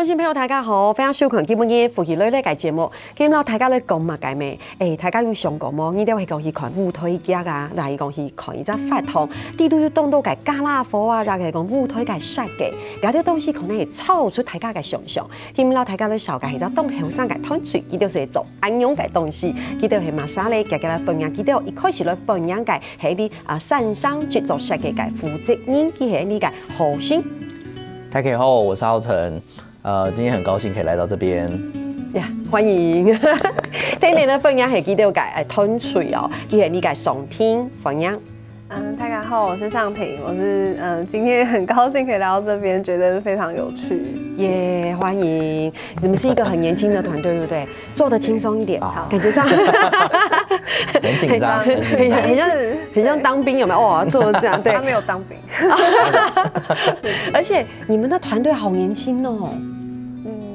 乡亲朋友大家好，非常收看今日福喜类嘅节目。今日大家咧讲嘛解咩？大家要上讲么？你哋会讲去看舞台剧啊，来讲去看一只法堂，啲都要当到嘅加拉火啊，然后讲舞台嘅设计，有啲东西可能会超出大家嘅想象。今日大家咧小嘅係只當後生嘅團隊，佢哋係做安樣嘅東西，佢哋係馬莎咧嘅嘅分享，佢哋一開始咧分享嘅係啲擅長製作設計嘅負責人，佢係呢個何先。大家好，我是浩辰。今天很高兴可以来到这边。呀，欢迎！今日咧分享係幾條嘅團隊哦，佢係呢個上天分享。大家好，我是尚婷，我是今天很高興可以來到這邊，覺得非常有趣。耶，歡迎！你們是一個很年輕的團隊，對不對？做得輕鬆一點，感覺上很緊張，很像當兵，有沒有？哇，做這樣，對，他沒有當兵。而且你們的團隊好年輕哦，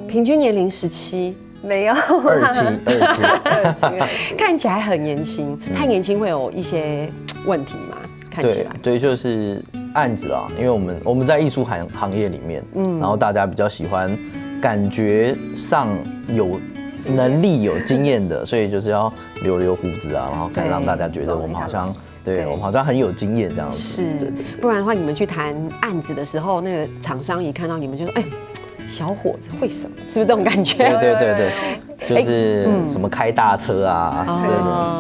平均年齡17。沒有27，看起來很年輕，太年輕會有一些問題嗎？看起來對，就是案子啦，因為我們在藝術行業裡面，然後大家比較喜歡感覺上有能力、有經驗的，所以就是要留鬍子啊，然後讓大家覺得我們好像我們好像很有經驗這樣子。是，不然的話，你們去談案子的時候，那個廠商一看到你們就說，小伙子會什麼？是不是這種感覺？對，就是什麼開大車啊，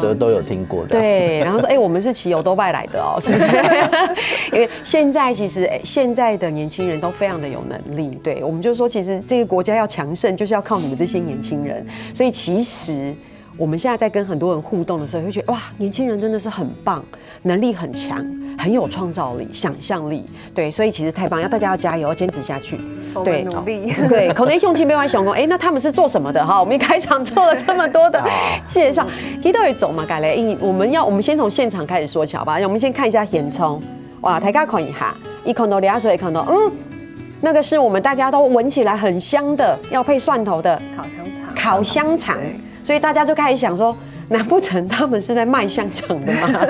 這種都有聽過的。對，然後說，我們是騎油多拜來的哦，是不是？因為現在其實現在的年輕人都非常的有能力，對，我們就說，其實這個國家要強盛，就是要靠你們這些年輕人。所以其實我們現在在跟很多人互動的時候，會覺得哇，年輕人真的是很棒，能力很強，很有創造力、想象力。對，所以其實太棒，大家要加油，要堅持下去。對，努力。對，可能鄉親朋友想講，那他們是做什麼的？哈，我們一開場做了這麼多的介紹，其實都會走嘛，改嘞。我們先從現場開始說起，好吧？我們先看一下現場，哇，大家看一下，一看到倆水，看到那個是我們大家都聞起來很香的，要配蒜頭的烤香腸，所以大家就開始想說，難不成他們是在賣香腸的嗎？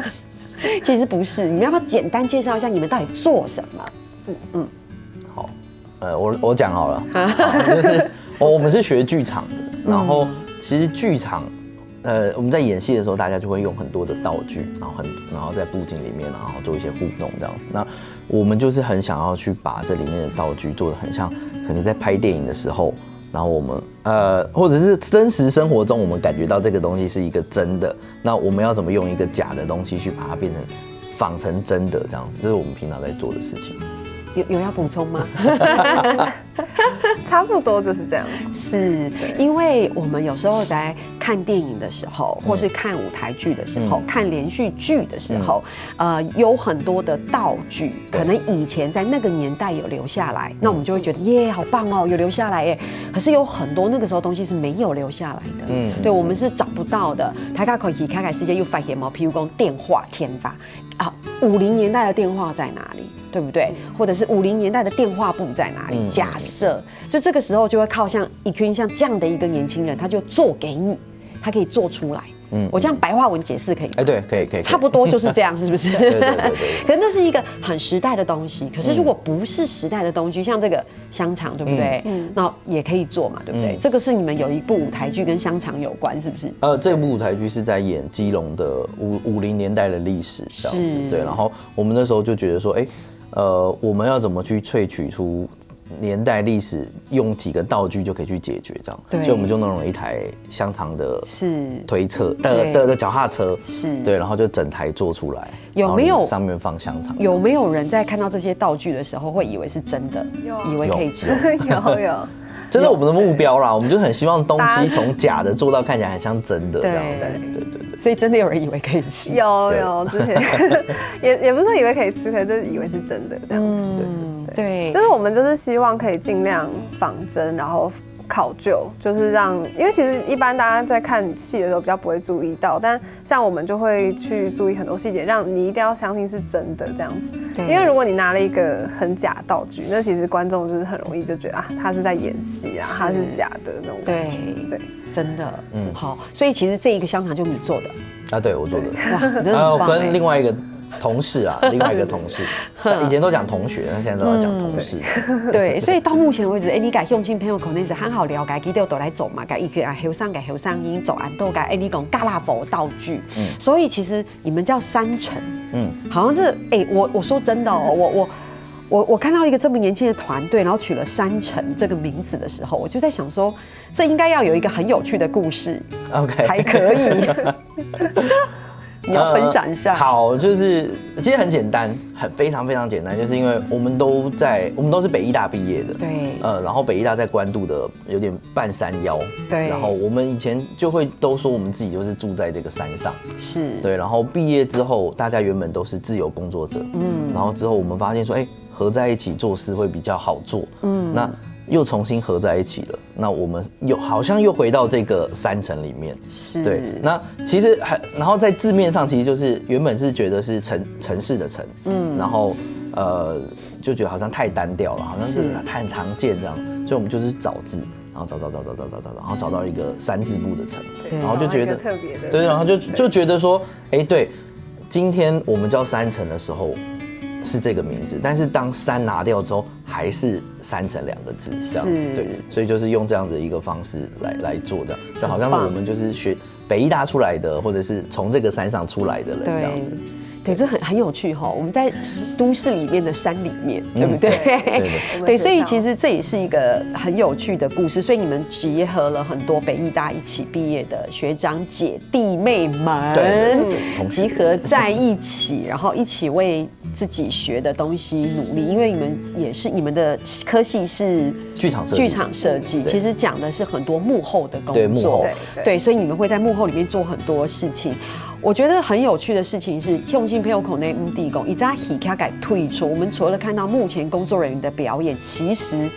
其實不是，你們要不要簡單介紹一下你們到底做什麼？好，我講好了，就是我們是學劇場的，然後其實劇場，我們在演戲的時候，大家就會用很多的道具，然後在布景裡面，然後做一些互動這樣子。那我們就是很想要去把這裡面的道具做得很像，可能在拍電影的時候，然後我們或者是真實生活中，我們感覺到這個東西是一個真的，那我們要怎麼用一個假的東西去把它變成仿成真的這樣子，這是我們平常在做的事情。有要補充嗎？差不多就是這樣。是，因為我們有時候在看電影的時候，或是看舞台劇的時候，看連續劇的時候，有很多的道具，可能以前在那個年代有留下來，那我們就會覺得耶，好棒哦，有留下來耶。可是有很多那個時候東西是沒有留下來的，對，我們是找不到的。大家可以看看世界又發現嗎？譬如講電話天發啊，50年代的電話在哪裡？對不對？或者是50年代的電話簿在哪裡？假設，所以這個時候就會靠像一群像這樣的一個年輕人，他就做給你，他可以做出來。我這樣白話文解釋可以嗎？對，可以，差不多就是這樣，是不是？對。可是那是一個很時代的東西。可是如果不是時代的東西，像這個香腸，對不對？那也可以做嘛，對不對？這個是你們有一部舞台劇跟香腸有關，是不是？這部舞台劇是在演基隆的50年代的歷史，這樣子。對，然後我們那時候就覺得說，我們要怎麼去萃取出年代歷史，用幾個道具就可以去解決，這樣。對。所以我們就弄了一台香腸的推車的腳踏車，對，然後就整台做出來。有沒有上面放香腸？有沒有人在看到這些道具的時候會以為是真的？以為可以吃？有。這是我們的目標啦，我們就很希望東西從假的做到看起來很像真的這樣子。對。所以真的有人以為可以吃？有，之前也不是說以為可以吃，可能就是以為是真的這樣子。對，就是我們就是希望可以盡量仿真，然後考究，就是因為其實一般大家在看戲的時候比較不會注意到，但像我們就會去注意很多細節，讓你一定要相信是真的這樣子。因為如果你拿了一個很假道具，那其實觀眾就是很容易就覺得他是在演戲啊，他是假的那種感覺。對，真的，好，所以其實這一個香腸就你做的。對，我做的。哇，真的很棒。跟另外一個同事啊，另外一个同事，以前都讲同学，那现在都要讲同事。对，所以到目前为止，你用尽朋友可能是很好了解，记得都来做嘛，甲伊去啊，后上已经做安都甲你讲嘎拉佛道具，所以其实你们叫山城，好像是我说真的哦，我看到一个这么年轻的团队，然后取了山城这个名字的时候，我就在想说，这应该要有一个很有趣的故事 ，OK 才可以。你要分享一下。好，就是其实很简单，非常非常简单，就是因为我们都是北艺大毕业的，对，然后北艺大在关渡的有点半山腰，对，然后我们以前就会都说我们自己就是住在这个山上，是对，然后毕业之后大家原本都是自由工作者，然后之后我们发现说，合在一起做事会比较好做，那又重新合在一起了，那我们好像又回到这个山城里面，是对。那其实然后在字面上其实就是原本是觉得是城市的城，然后就觉得好像太单调了，好像是太常见这样，所以我们就是找字，然后找，然后找到一个山字部的城，然后就觉得特别的，对，然后就觉得说，对，今天我们叫山城的时候。是这个名字，但是当山拿掉之后，还是山城2个字这样子，对，所以就是用这样子一个方式来做的，就好像是我们就是学北艺大出来的，或者是从这个山上出来的人这样子。对，这很有趣哈。我们在都市里面的山里面，对不对？对，所以其实这也是一个很有趣的故事。所以你们结合了很多北艺大一起毕业的学长姐弟妹们，集合在一起，然后一起为自己学的东西努力。因为你们的科系是剧场设计，其实讲的是很多幕后的工作，对，所以你们会在幕后里面做很多事情。我觉得很有趣的事情是，用尽朋友口内地工，以在喜卡改退出。我们除了看到目前工作人员的表演，其实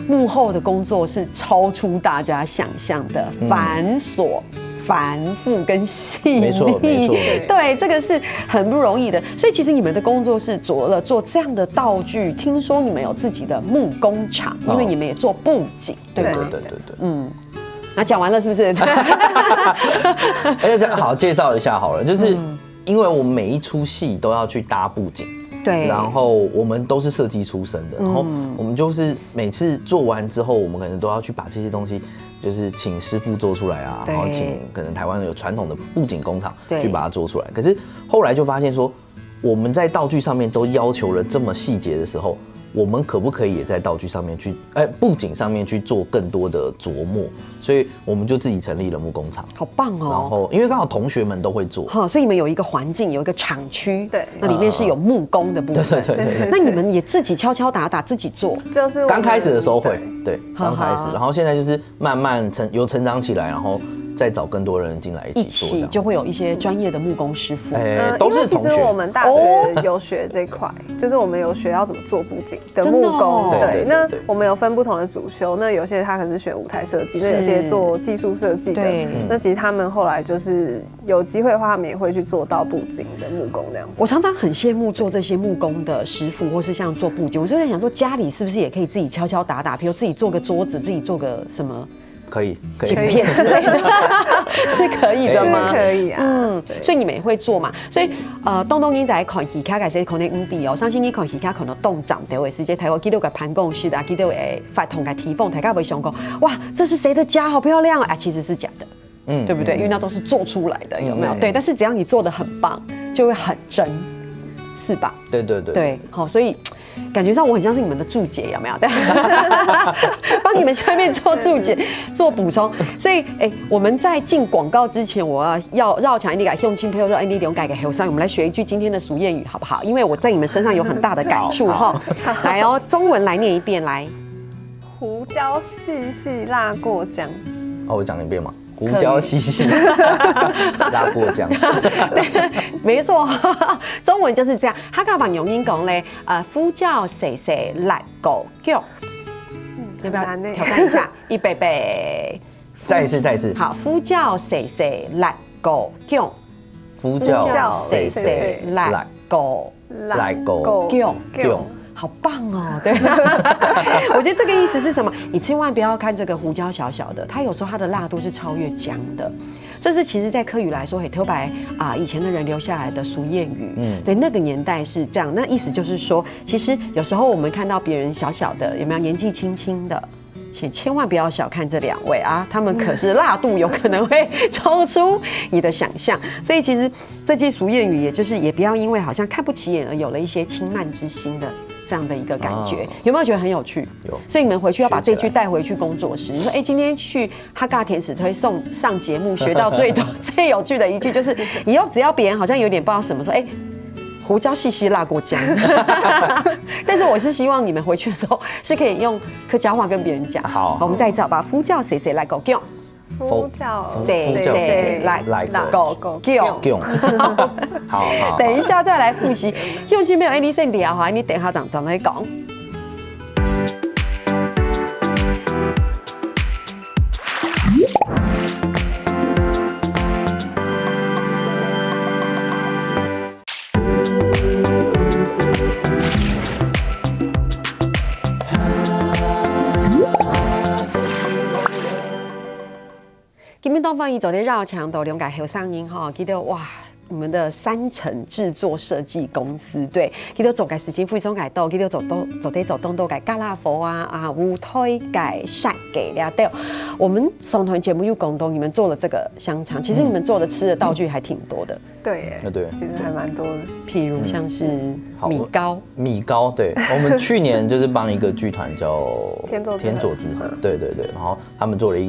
幕后的工作是超出大家想象的繁琐、繁复跟细腻。没错，对，这个是很不容易的。所以其实你们的工作是做这样的道具。听说你们有自己的木工厂，因为你们也做布景，对吗？对。那讲完了是不是？好，介绍一下好了，就是因为我们每一出戏都要去搭布景，对，然后我们都是设计出身的，然后我们就是每次做完之后，我们可能都要去把这些东西，就是请师傅做出来啊，然后请可能台湾有传统的布景工厂去把它做出来。可是后来就发现说，我们在道具上面都要求了这么细节的时候。我们可不可以也在道具上面去，布景上面去做更多的琢磨？所以我们就自己成立了木工厂，好棒哦！然后因为刚好同学们都会做，所以你们有一个环境，有一个厂区，对，那里面是有木工的部分，对。那你们也自己敲敲打打自己做，就是刚开始的时候会，对，刚开始，然后现在就是慢慢成长起来，然后。再找更多人进来一起做，就会有一些专业的木工师傅。都是同学。因为其实我们大学有学这块，就是我们有学要怎么做布景的木工。对，那我们有分不同的主修，那有些他可能是学舞台设计，那有些做技术设计的。那其实他们后来就是有机会的话，他们也会去做到布景的木工这样子。我常常很羡慕做这些木工的师傅，或是像做布景，我就在想说，家里是不是也可以自己敲敲打打，比如自己做个桌子，自己做个什么。可以景片之类的，是可以的吗？是可以啊，所以你们也会做嘛？所以东你在看戏卡，其实可能5D相信你看戏卡可能动长的位时间，台湾记录个盘供式的，记录会发同个提缝，大家会想讲，哇，这是谁的家？好漂亮啊！其实是假的，对不对？因为那都是做出来的，有没有？对，但是只要你做的很棒，就会很真，是吧？对，好，所以。感觉上我很像是你们的注解，有没有？帮你们下面做注解、做补充。所以，我们在进广告之前，我要绕墙，你改用心配合说，你用改给后山，我们来学一句今天的俗谚语，好不好？因为我在你们身上有很大的感触哈。来哦，中文来念一遍，来。胡椒细细辣过姜。我讲一遍嘛。胡椒细细辣过姜，没错，中文就是这样。他刚把用英讲嘞，胡椒细细辣过姜，要不要挑战一下？预备，再一次。好，胡椒细细辣过姜，胡椒细细辣过姜。好棒哦！对，我觉得这个意思是什么？你千万不要看这个胡椒小小的，它有时候它的辣度是超越姜的。这是其实在客语来说很特别啊，以前的人留下来的俗谚语。对，那个年代是这样。那意思就是说，其实有时候我们看到别人小小的，有没有年纪轻轻的？请千万不要小看这2位啊，他们可是辣度有可能会超出你的想象。所以其实这句俗谚语，也不要因为好像看不起眼而有了一些轻慢之心的这样的一个感觉。有没有觉得很有趣？有。所以你们回去要把这句带回去工作室。你说，今天去哈嘎甜食推上节目，学到最多最有趣的一句就是，以后只要别人好像有点不知道什么说，胡椒细细辣过姜，但是我是希望你们回去的时候是可以用客家话跟别人讲。好，我们再一次好吧？夫叫谁谁来狗叫，夫叫谁来狗叫。好，等一下再来复习。用心没有你先聊哈，你等一下长来讲。今天东方一走在绕墙斗龙改后上音哈，记得哇，你们的3层制作设计公司对，记得走改时间费松改斗，记得走动都改嘎拉佛啊，舞台改晒给了对。我们松团节目又广东，你们做了这个香肠，其实你们做的吃的道具还挺多的。对，其实还蛮多的。譬如像是米糕，对，我们去年就是帮一个剧团叫天作之合，对，然后他们做了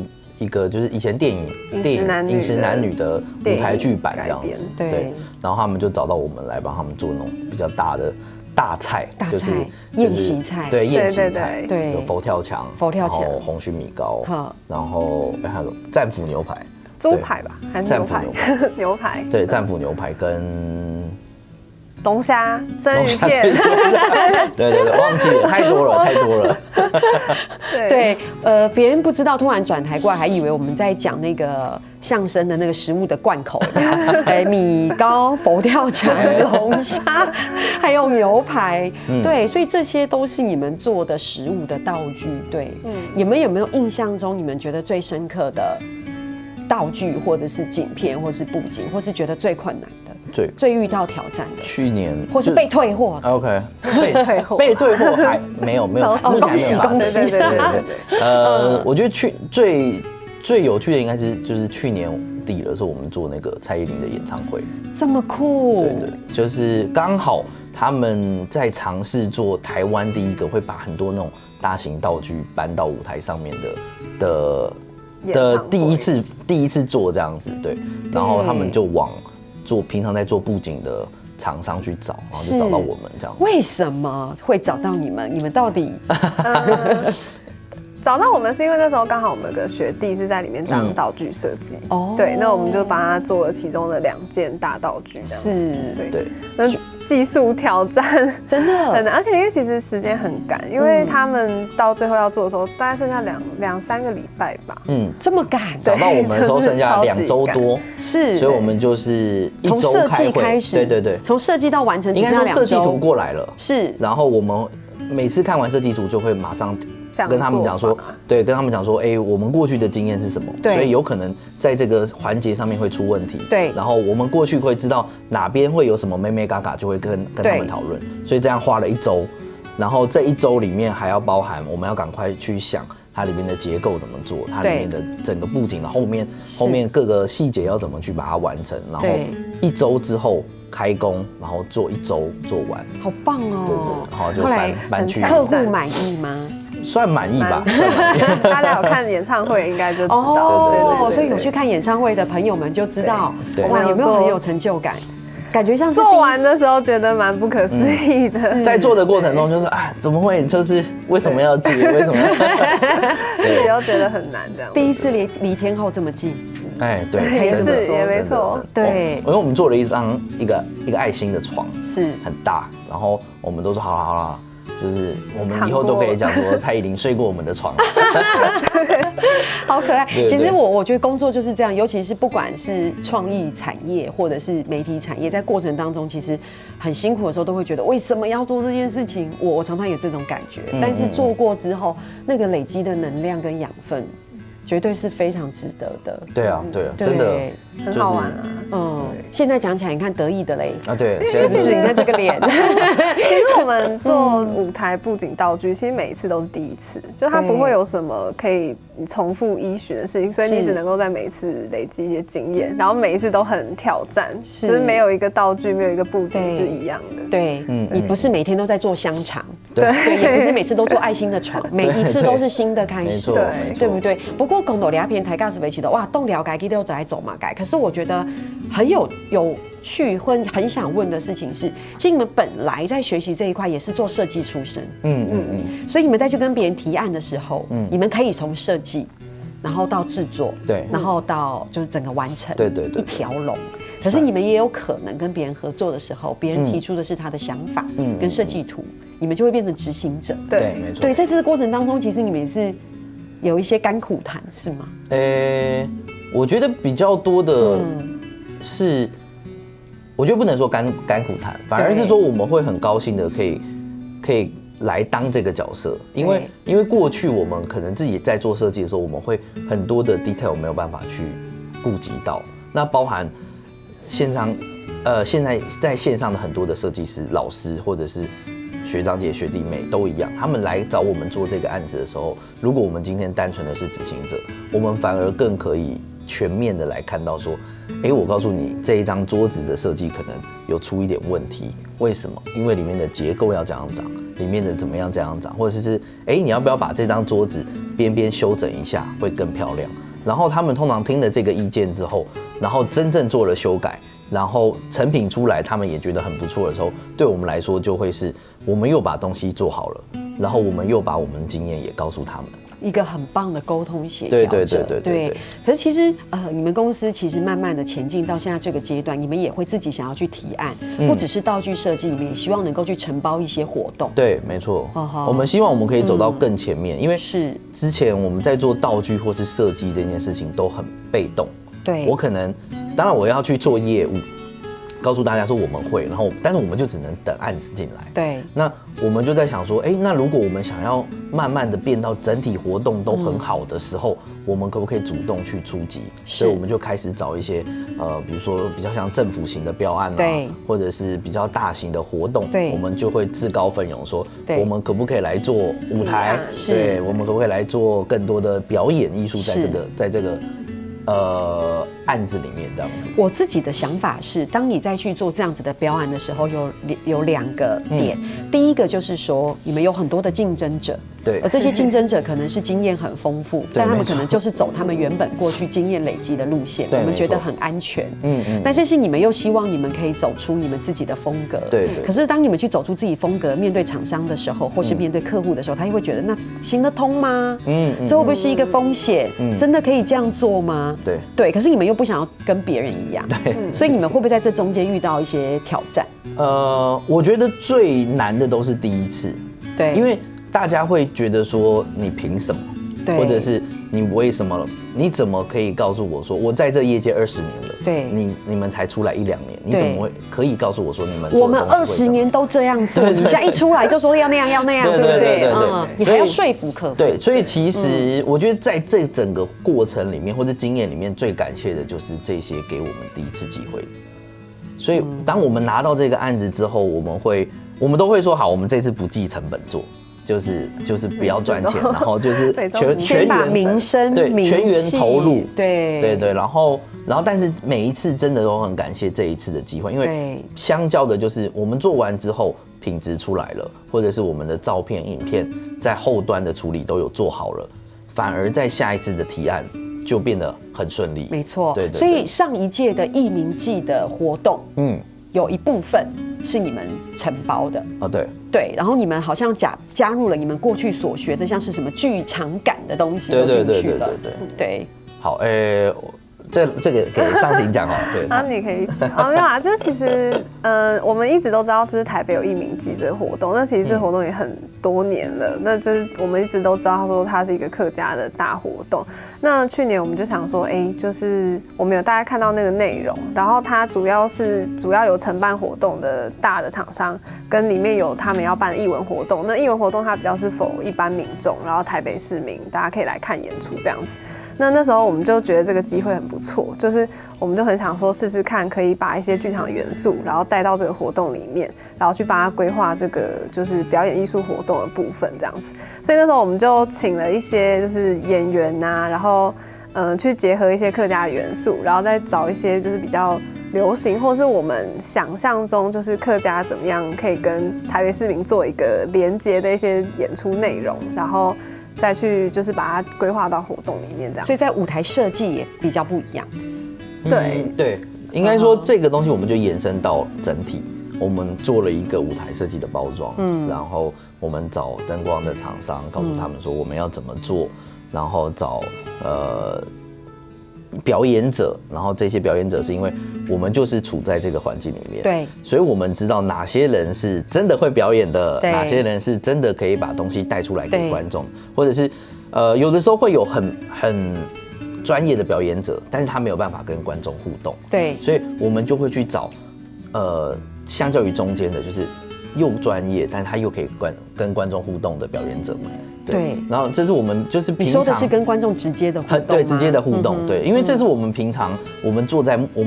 一个就是以前电影饮食男女的舞台剧版这样子，对，然后他们就找到我们来帮他们做那种比较大的大菜，就是宴席菜，对，宴席菜，对，有佛跳墙，然后红鲟米糕，然后还有战斧牛排，猪排吧，还是牛排？牛排，对，战斧牛排跟龙虾、生鱼片，对，忘记了，太多了。对，别人不知道，突然转台过来，还以为我们在讲那个相声的那个食物的贯口，米糕、佛跳墙、龙虾，还有牛排，对，所以这些都是你们做的食物的道具，对，你们有没有印象中你们觉得最深刻的道具，或者是景片，或是布景，或是觉得最困难的？最遇到挑战的，去年或是被退货 ，OK， 被退货还没有，恭喜！对，我觉得最有趣的应该是就是去年底的时候，我们做那个蔡依林的演唱会，这么酷，对，就是刚好他们在尝试做台湾第一个会把很多那种大型道具搬到舞台上面的第一次做这样子，对，然后他们就往平常在做布景的厂商去找，然后就找到我们这样。为什么会找到你们？你们到底？找到我们是因为那时候刚好我们有个学弟是在里面当道具设计，对，那我们就帮他做了其中的2件大道具，这样子，对，那技术挑战真的很难，而且因为其实时间很赶，因为他们到最后要做的时候，大概剩下2-3个礼拜吧，这么赶，找到我们的时候剩下2周多，是，所以我们就是从设计开始，对，从设计到完成，应该说设计图过来了，是，然后我们每次看完设计图就会马上跟他们讲说，对，跟他们讲说，我们过去的经验是什么？所以有可能在这个环节上面会出问题。对，然后我们过去会知道哪边会有什么妹妹嘎嘎，就会跟他们讨论。所以这样花了1周，然后这1周里面还要包含我们要赶快去想它里面的结构怎么做，它里面的整个布景的后面各个细节要怎么去把它完成，然后1周之后开工，然后做1周做完，好棒哦！对，然后就搬去。客户满意吗？算满意吧，大家有看演唱会应该就知道，对，所以有去看演唱会的朋友们就知道，哇，有没有很有成就感？感觉像是做完的时候觉得蛮不可思议的，在做的过程中就是怎么会就是为什么要接，为什么自己都觉得很难这样。第一次离天后这么近，对，也没错，对，因为我们做了一个爱心的床，是很大，然后我们都说好了。就是我们以后都可以讲说蔡依林睡过我们的床，好可爱。其实我觉得工作就是这样，尤其是不管是创意产业或者是媒体产业，在过程当中其实很辛苦的时候，都会觉得为什么要做这件事情？我常常有这种感觉，但是做过之后，那个累积的能量跟养分绝对是非常值得的。对啊，真的很好玩啊。现在讲起来，你看得意的嘞啊，对，是不是？你看这个脸。其实我们做舞台布景道具，其实每一次都是第一次，就它不会有什么可以重复依循的事情，所以你只能够在每一次累积一些经验，然后每一次都很挑战，就是没有一个道具，没有一个布景是一样的。对，你不是每天都在做香肠，对，也不是每次都做爱心的床，每一次都是新的开始，对不对？不过讲到两篇台尬是围棋的，哇，动了改，记得都来走嘛改。可是我觉得很有趣，很想问的事情是，其实你们本来在学习这一块也是做设计出身，所以你们在去跟别人提案的时候，你们可以从设计，然后到制作，对，然后到就是整个完成，对，一条龙。可是你们也有可能跟别人合作的时候，别人提出的是他的想法跟设计图，你们就会变成执行者。对，没错。对，在这个过程当中，其实你们也是有一些甘苦谈，是吗？我觉得比较多的是，我觉得不能说甘苦谈，反而是说我们会很高兴的可以来当这个角色，因为过去我们可能自己在做设计的时候，我们会很多的 detail 没有办法去顾及到，那包含现在在线上的很多的设计师、老师或者是学长姐、学弟妹都一样，他们来找我们做这个案子的时候，如果我们今天单纯的是执行者，我们反而更可以全面的来看到说，我告诉你这一张桌子的设计可能有出一点问题，为什么？因为里面的结构要这样长，里面的怎么样这样长，或者是你要不要把这张桌子边边修整一下，会更漂亮。然后他们通常听了这个意见之后，然后真正做了修改，然后成品出来，他们也觉得很不错的时候，对我们来说就会是我们又把东西做好了，然后我们又把我们的经验也告诉他们。一个很棒的沟通协调者，对。可是其实你们公司其实慢慢的前进到现在这个阶段，你们也会自己想要去提案，不只是道具设计，你们也希望能够去承包一些活动。对，没错。我们希望我们可以走到更前面，因为是之前我们在做道具或是设计这件事情都很被动。对，我可能当然我要去做业务，告诉大家说我们会，然后但是我们就只能等案子进来。对，那我们就在想说，那如果我们想要慢慢的变到整体活动都很好的时候，我们可不可以主动去出击？所以我们就开始找一些比如说比较像政府型的标案啊，或者是比较大型的活动，我们就会自告奋勇说，我们可不可以来做舞台？对，我们可不可以来做更多的表演艺术在这个案子里面这样子。我自己的想法是，当你再去做这样子的标案的时候，有两个点。第一个就是说，你们有很多的竞争者，对，而这些竞争者可能是经验很丰富，但他们可能就是走他们原本过去经验累积的路线，我们觉得很安全。但是你们又希望你们可以走出你们自己的风格，对。可是当你们去走出自己风格，面对厂商的时候，或是面对客户的时候，他又会觉得那行得通吗？这会不会是一个风险？真的可以这样做吗？对。可是你们又不想要跟别人一样，所以你们会不会在这中间遇到一些挑战？我觉得最难的都是第一次，对，因为大家会觉得说你凭什么，或者是你为什么，你怎么可以告诉我说我在这业界20年了，对，你们才出来1-2年，你怎么会可以告诉我说你们我们20年都这样做，你现在一出来就说要那样要那样，对不对？你还要说服客户。对，所以其实我觉得在这整个过程里面或者经验里面，最感谢的就是这些给我们第一次机会。所以当我们拿到这个案子之后，我们都会说好，我们这次不计成本做。就是不要赚钱，然后就是全员民生，对，全员投入，对，然后但是每一次真的都很感谢这一次的机会，因为相较的就是我们做完之后品质出来了，或者是我们的照片、影片在后端的处理都有做好了，反而在下一次的提案就变得很顺利。没错，对，所以上一届的艺名季的活动，有一部分是你们承包的啊，对，然后你们好像加入了你们过去所学的，像是什么剧场感的东西都进去了，对。好，这个给上庭讲哦，对。然后你可以没有啦，就是其实我们一直都知道，就是台北有艺民祭这个活动，那其实这个活动也很多年了，那就是我们一直都知道说它是一个客家的大活动。那去年我们就想说，就是我们有大概看到那个内容，然后它主要有承办活动的大的厂商，跟里面有他们要办的艺文活动。那艺文活动它比较是否一般民众，然后台北市民大家可以来看演出这样子。那时候我们就觉得这个机会很不错，就是我们就很想说试试看，可以把一些剧场的元素，然后带到这个活动里面，然后去帮他规划这个就是表演艺术活动的部分这样子。所以那时候我们就请了一些就是演员啊，然后去结合一些客家的元素，然后再找一些就是比较流行，或是我们想象中就是客家怎么样可以跟台北市民做一个连接的一些演出内容，然后再去就是把它规划到活动里面这样。所以在舞台设计也比较不一样。对，应该说这个东西我们就延伸到整体，我们做了一个舞台设计的包装，然后我们找灯光的厂商，告诉他们说我们要怎么做，然后找表演者，然后这些表演者是因为我们就是处在这个环境里面，对，所以我们知道哪些人是真的会表演的，哪些人是真的可以把东西带出来给观众，或者是有的时候会有很专业的表演者，但是他没有办法跟观众互动，对，所以我们就会去找相较于中间的，就是又专业，但是他又可以跟观众互动的表演者们。对，然后这是我们就是平常，你说的是跟观众直接的互动吗？对，直接的互动，对，因为这是我们平常我们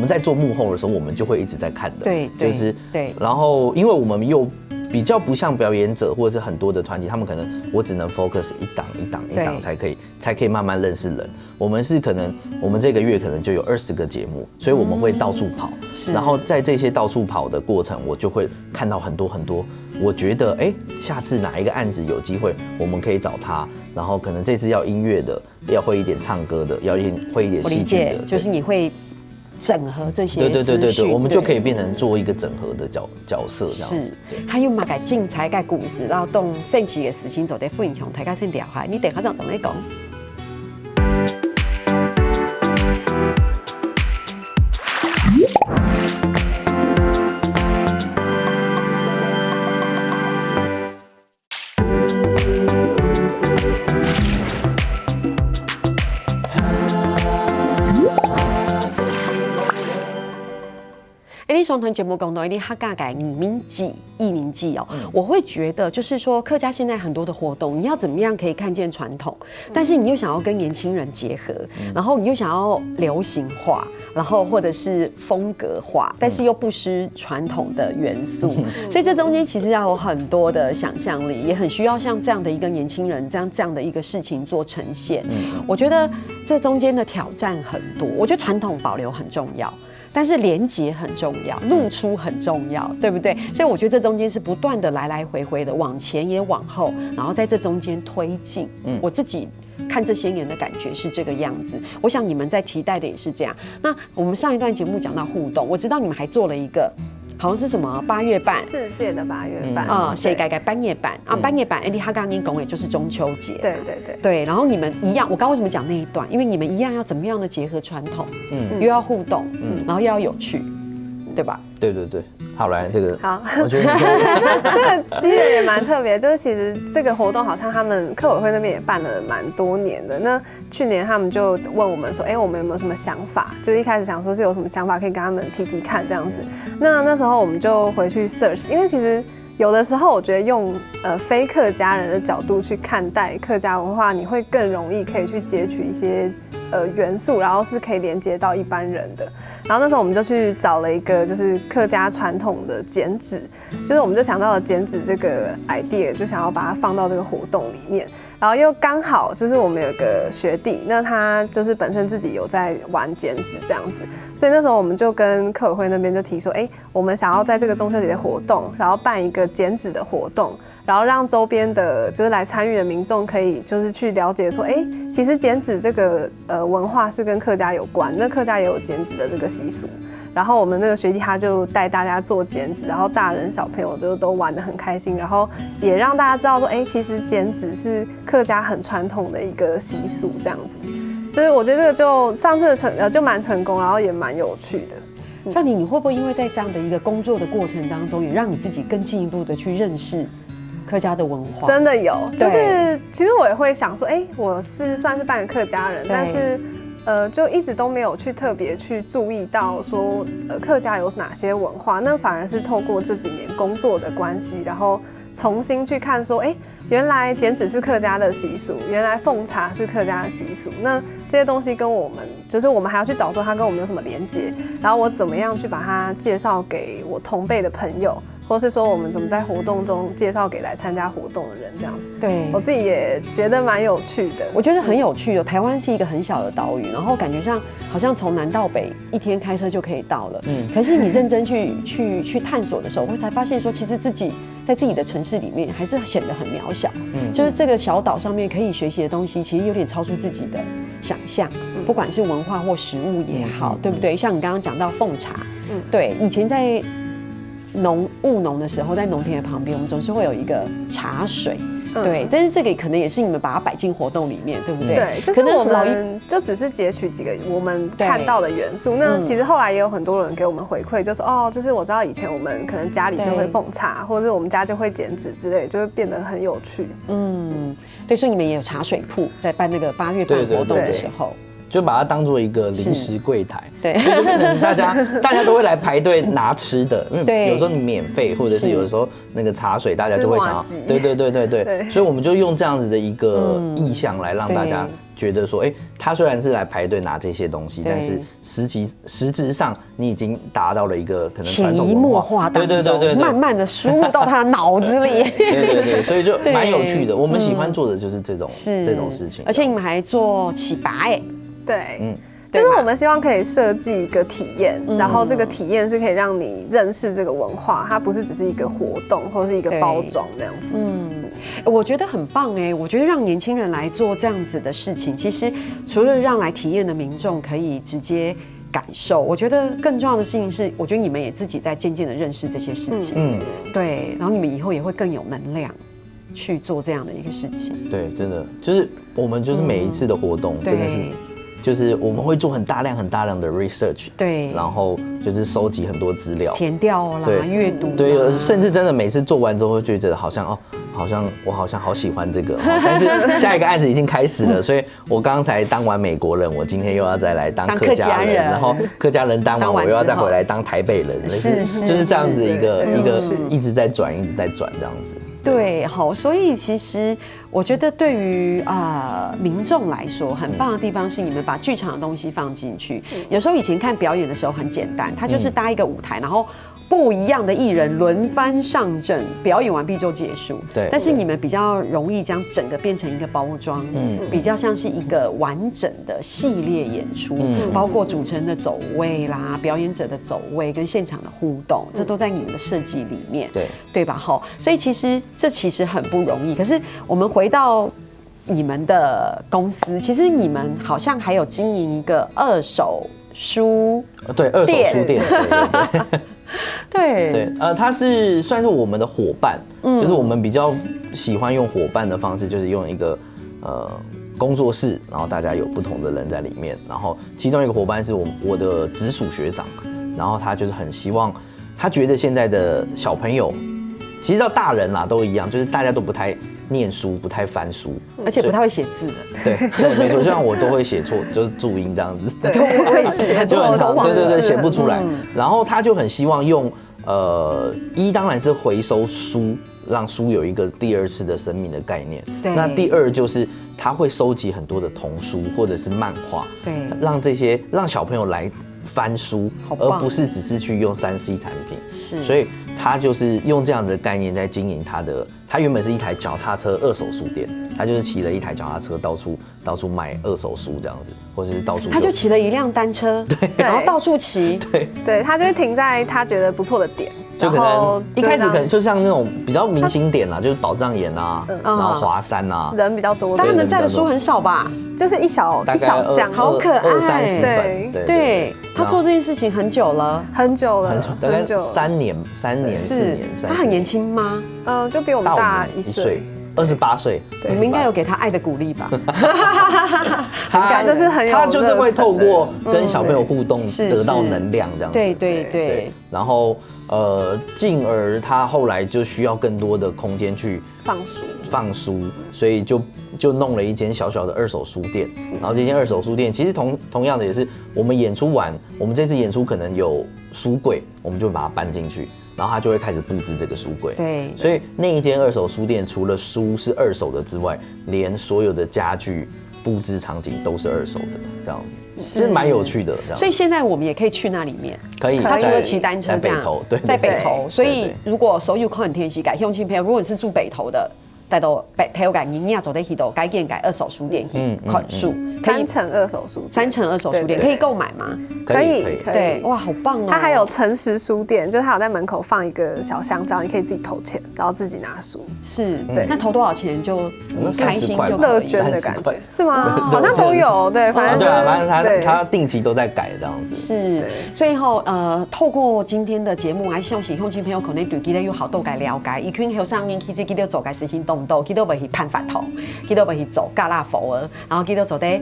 在做幕后的时候，我们就会一直在看的，对，就是对。然后因为我们又比较不像表演者或者是很多的团体，他们可能我只能 focus 一档才可以慢慢认识人。我们是可能我们这个月可能就有20个节目，所以我们会到处跑，然后在这些到处跑的过程，我就会看到很多。我觉得下次哪一个案子有机会，我们可以找他，然后可能这次要音乐的，要会一点唱歌的，要会一点戏剧的，就是你会整合这些对，我们就可以变成做一个整合的角色这样子。还有嘛，改精彩改故事，然后动圣奇的事情做在分享，大家先聊下，你等下怎么讲？上团节目讲到一定客家改艺民祭哦，我会觉得就是说客家现在很多的活动，你要怎么样可以看见传统，但是你又想要跟年轻人结合，然后你又想要流行化，然后或者是风格化，但是又不失传统的元素，所以这中间其实要有很多的想象力，也很需要像这样的一个年轻人这样的一个事情做呈现。我觉得这中间的挑战很多，我觉得传统保留很重要。但是连结很重要，露出很重要，对不对？所以我觉得这中间是不断的来来回回的往前也往后，然后在这中间推进。我自己看这些年的感觉是这个样子。我想你们在期待的也是这样。那我们上一段节目讲到互动，我知道你们还做了一个。好像是什么8月版世界的8月版谁改半夜版啊？半夜版他刚刚讲也就是中秋节，对。然后你们一样，我刚为什么讲那一段？因为你们一样要怎么样的结合传统，又要互动，然后又要有趣，对吧？对，好来这个好，我觉得这个机缘也蛮特别，就是其实这个活动好像他们客委会那边也办了蛮多年的。那去年他们就问我们说，我们有没有什么想法？就一开始想说是有什么想法可以跟他们提看这样子。那时候我们就回去 search， 因为其实有的时候我觉得用非客家人的角度去看待客家文化，你会更容易可以去截取一些元素，然后是可以连接到一般人的。然后那时候我们就去找了一个就是客家传统的剪纸，就是我们就想到了剪纸这个 idea， 就想要把它放到这个活动里面。然后又刚好就是我们有个学弟，那他就是本身自己有在玩剪纸这样子，所以那时候我们就跟客委会那边就提说，我们想要在这个中秋节的活动，然后办一个剪纸的活动。然后让周边的就是来参与的民众可以就是去了解说，其实剪纸这个文化是跟客家有关，那客家也有剪纸的这个习俗。然后我们那个学弟他就带大家做剪纸，然后大人小朋友就都玩得很开心，然后也让大家知道说，其实剪纸是客家很传统的一个习俗这样子。就是我觉得这个就上次的就蛮成功，然后也蛮有趣的。像你会不会因为在这样的一个工作的过程当中，也让你自己更进一步的去认识客家的文化？真的有，就是其实我也会想说，我算是半个客家人，但是就一直都没有去特别去注意到说客家有哪些文化，那反而是透过这几年工作的关系，然后重新去看说，原来剪纸是客家的习俗，原来奉茶是客家的习俗，那这些东西跟我们就是我们还要去找说它跟我们有什么连结，然后我怎么样去把它介绍给我同辈的朋友，或是说我们怎么在活动中介绍给来参加活动的人，这样子。对，我自己也觉得蛮有趣的。我觉得很有趣哦。台湾是一个很小的岛屿，然后感觉上好像从南到北一天开车就可以到了。可是你认真去探索的时候，会才发现说，其实自己在自己的城市里面还是显得很渺小。就是这个小岛上面可以学习的东西，其实有点超出自己的想象。不管是文化或食物也好，对不对？像你刚刚讲到奉茶，对，以前在务农的时候，在农田的旁边，我们总是会有一个茶水，对。但是这个可能也是你们把它摆进活动里面，对不对？对，就是我们就只是截取几个我们看到的元素。那其实后来也有很多人给我们回馈，就说就是我知道以前我们可能家里就会奉茶，或者是我们家就会剪纸之类，就会变得很有趣。对，所以你们也有茶水铺，在办那个8月办活动的时候。就把它当做一个零食柜台，对，就变成大家都会来排队拿吃的，因为有时候你免费，或者是有的时候那个茶水大家都会想要，对，所以我们就用这样子的一个意向来让大家觉得说，他虽然是来排队拿这些东西，但是实质上你已经达到了一个可能传统文化，潜移默化当中，慢慢的输入到他的脑子里，对，所以就蛮有趣的。我们喜欢做的就是这种事情，而且你们还做起拔对，就是我们希望可以设计一个体验，然后这个体验是可以让你认识这个文化，它不是只是一个活动或是一个包装这样子。我觉得很棒我觉得让年轻人来做这样子的事情，其实除了让来体验的民众可以直接感受，我觉得更重要的事情是，我觉得你们也自己在渐渐的认识这些事情，对，然后你们以后也会更有能量去做这样的一个事情。对，真的就是我们就是每一次的活动真的是。就是我们会做很大量的 research， 对，然后就是收集很多资料，填调啦，阅读，对，甚至真的每次做完之后会觉得好像我好像好喜欢这个，但是下一个案子已经开始了，所以我刚才当完美国人，我今天又要再来当客家人，然后客家人当完我又要再回来当台北人，就是这样子一个一直在转这样子。对，好，所以其实我觉得对于民众来说，很棒的地方是你们把剧场的东西放进去。有时候以前看表演的时候很简单，它就是搭一个舞台，然后不一样的艺人轮番上阵，表演完毕就结束。对。但是你们比较容易将整个变成一个包装，比较像是一个完整的系列演出，包括主持人的走位啦、表演者的走位跟现场的互动，这都在你们的设计里面，对吧？好，所以其实很不容易。可是我们回到你们的公司，其实你们好像还有经营一个二手书店，二手书店，对，它是算是我们的伙伴，就是我们比较喜欢用伙伴的方式，就是用一个工作室，然后大家有不同的人在里面，然后其中一个伙伴是我的直属学长，然后他就是很希望，他觉得现在的小朋友，其实到大人啦都一样，就是大家都不太念书，不太翻书，而且不太会写字的。对，没错，就像我都会写错，就是注音这样子。对，我也是，就很长，对，写不出来。然后他就很希望用当然是回收书，让书有一个第二次的生命的概念。那第二就是他会收集很多的童书或者是漫画，对，让小朋友来翻书，而不是只是去用3C 产品。是，所以他就是用这样的概念在经营他原本是一台脚踏车二手书店，他就是骑了一台脚踏车到处卖二手书这样子，或者是到处他就骑了一辆单车，对，然后到处骑，对，他就会停在他觉得不错的点。就可能一开始可能就像那种比较明星点啊，就是宝藏岩啊，然后华山啊，人比较多，但他能载的书很少吧？就是一小箱，好可爱，2-30本。对，他做这件事情很久了，大概3年、4年。他很年轻吗？就比我们大1岁。28岁，你们应该有给他爱的鼓励吧？他就是很有，他就是会透过跟小朋友互动得到能量这样子。对。然后进而他后来就需要更多的空间去放书，所以就弄了一间小小的二手书店。然后这间二手书店其实同样的也是我们演出完，我们这次演出可能有书柜，我们就把它搬进去。然后他就会开始布置这个书柜，对，所以那一间二手书店除了书是二手的之外，连所有的家具布置场景都是二手的，这样子，其实蛮有趣的。所以现在我们也可以去那里面，可以。他除了骑单车这样，在北投，所以如果所有可能天气改，乡亲朋友，如果你是住北投的。带到北投改营业走在去到改建改二手书店去款数3层二手书店，3层二手书店可以购买吗？可以，对，哇，好棒哦！它还有诚实书店，就是它有在门口放一个小箱子，你可以自己投钱，然后自己拿书。是，对。那投多少钱就开心就乐捐的感觉，是吗？好像都有，对，反正对啊，反正他定期都在改这样子。是，所以后透过今天的节目，还希望乡亲朋友可能对记得有好多改了解，一群后生人其实记得做改实行动。记得要去探法头，记得要去走嘎拉佛儿，然后记得走在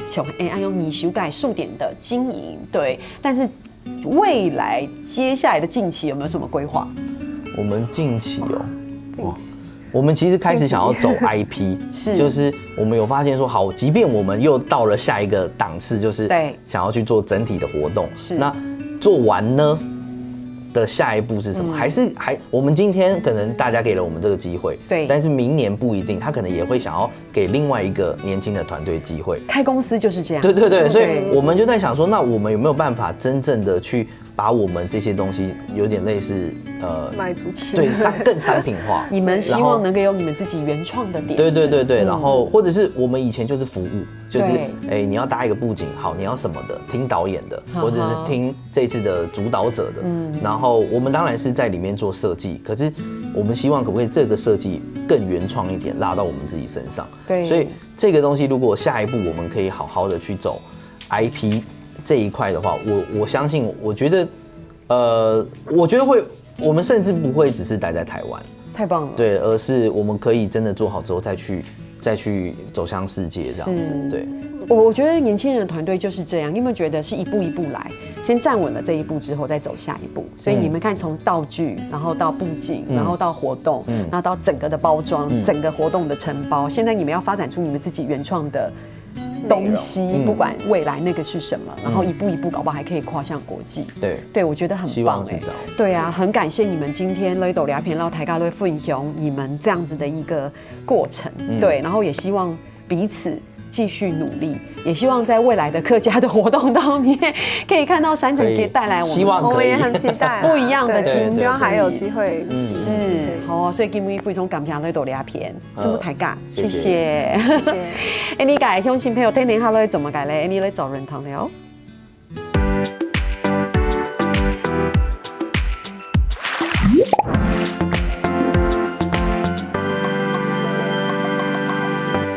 像按用你修改数点的经营，对。但是未来接下来的近期有没有什么规划？我们近期我们其实开始想要走 IP， 就是我们有发现说，好，即便我们又到了下一个档次，就是想要去做整体的活动，那做完呢？的下一步是什么？我们今天可能大家给了我们这个机会，对，但是明年不一定，他可能也会想要给另外一个年轻的团队机会。开公司就是这样，对，所以我们就在想说，那我们有没有办法真正的去把我们这些东西有点类似卖出去，对，更商品化。你们希望能够有你们自己原创的点，对，然后或者是我们以前就是服务。就是你要搭一个布景，好，你要什么的，听导演的，或者是听这次的主导者的，然后我们当然是在里面做设计，可是我们希望可不可以这个设计更原创一点，拉到我们自己身上。对，所以这个东西如果下一步我们可以好好的去走 IP 这一块的话，我相信，我觉得会，我们甚至不会只是待在台湾，太棒了，对，而是我们可以真的做好之后再去走向世界这样子，对。我觉得年轻人的团队就是这样，你有没有觉得是一步一步来，先站稳了这一步之后再走下一步？所以你们看，从道具，然后到布景，然后到活动，然后到整个的包装，整个活动的承包，现在你们要发展出你们自己原创的东西，不管未来那个是什么，然后一步一步搞不好还可以跨向国际。对，我觉得很棒哎。对啊，很感谢你们今天来到聊片，然后台大来分享你们这样子的一个过程。对，然后也希望彼此继续努力，也希望在未来的客家的活动当面可以看到山城给带来我们也很期待不一样的惊喜，希望还有机会。是好啊，所以今天非常感谢来到聊片，什么台尬，谢谢。哎，你改乡亲朋友天天下来怎么改嘞？你来找人谈聊。